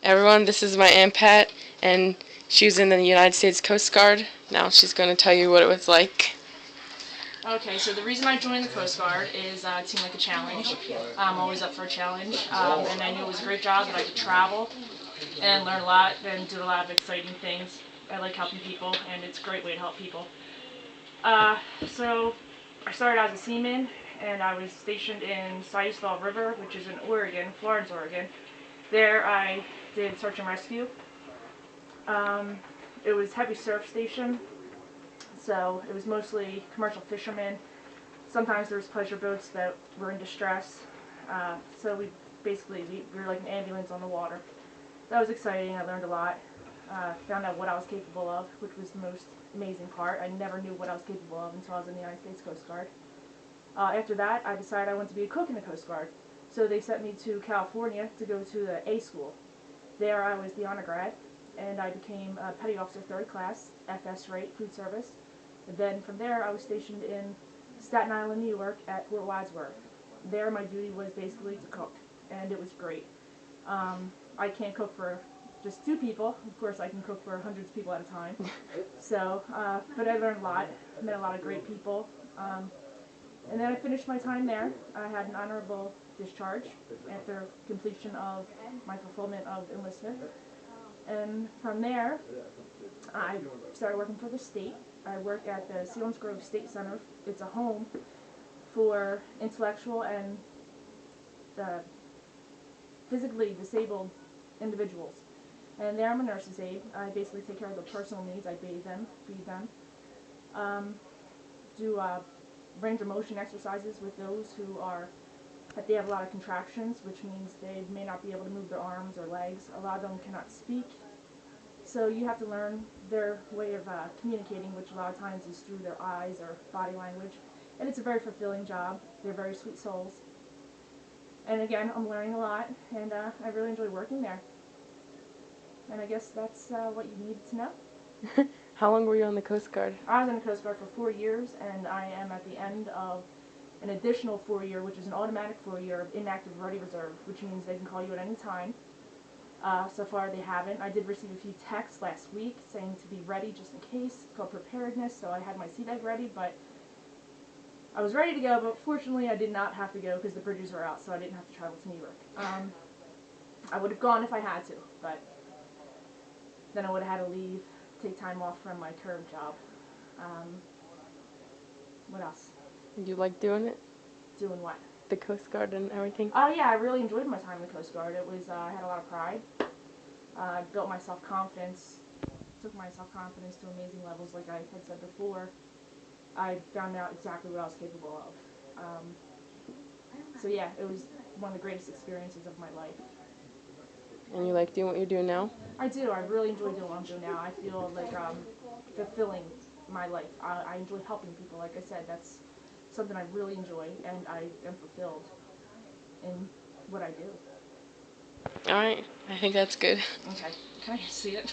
Everyone, this is my Aunt Pat, and she was in the United States Coast Guard. Now she's going to tell you what it was like. Okay, so the reason I joined the Coast Guard is it seemed like a challenge. I'm always up for a challenge, and I knew it was a great job that I could travel and learn a lot and do a lot of exciting things. I like helping people, and it's a great way to help people. So I started as a seaman, and I was stationed in Cusatis River, which is in Oregon, Florence, Oregon. There I did search and rescue. It was heavy surf station, so it was mostly commercial fishermen. Sometimes there was pleasure boats that were in distress. So we were like an ambulance on the water. That was exciting. I learned a lot. Found out what I was capable of, which was the most amazing part. I never knew what I was capable of until I was in the United States Coast Guard. After that, I decided I wanted to be a cook in the Coast Guard. So they sent me to California to go to the A school. There I was the honor grad, and I became a petty officer 3rd class, FS rate, food service. And then from there I was stationed in Staten Island, New York at Fort Wadsworth. There my duty was basically to cook, and it was great. I can't cook for just 2 people. Of course I can cook for hundreds of people at a time. So, but I learned a lot, met a lot of great people. And then I finished my time there. I had an honorable discharge after completion of my fulfillment of enlistment. And from there, I started working for the state. I work at the Selinsgrove State Center. It's a home for intellectual and physically disabled individuals. And there I'm a nurse's aide. I basically take care of their personal needs. I bathe them, feed them, do range of motion exercises with those who they have a lot of contractions, which means they may not be able to move their arms or legs. A lot of them cannot speak. So you have to learn their way of communicating, which a lot of times is through their eyes or body language. And it's a very fulfilling job. They're very sweet souls. And again, I'm learning a lot, and I really enjoy working there. And I guess that's what you needed to know. How long were you on the Coast Guard? I was in the Coast Guard for 4 years, and I am at the end of an additional 4-year, which is an automatic 4-year of inactive ready reserve, which means they can call you at any time. So far they haven't. I did receive a few texts last week saying to be ready just in case. It's called preparedness, so I had my sea bag ready, but I was ready to go, but fortunately I did not have to go because the bridges were out, so I didn't have to travel to New York. I would have gone if I had to, but then I would have had to leave, take time off from my current job. What else? You like doing it? Doing what? The Coast Guard and everything? Oh yeah, I really enjoyed my time in the Coast Guard. It was, I had a lot of pride. Built my self-confidence, took my self-confidence to amazing levels, like I had said before. I found out exactly what I was capable of. So yeah, it was one of the greatest experiences of my life. And you like doing what you're doing now? I do. I really enjoy doing what I'm doing now. I feel like fulfilling my life. I enjoy helping people. Like I said, that's something I really enjoy, and I am fulfilled in what I do. Alright, I think that's good. Okay, can I see it?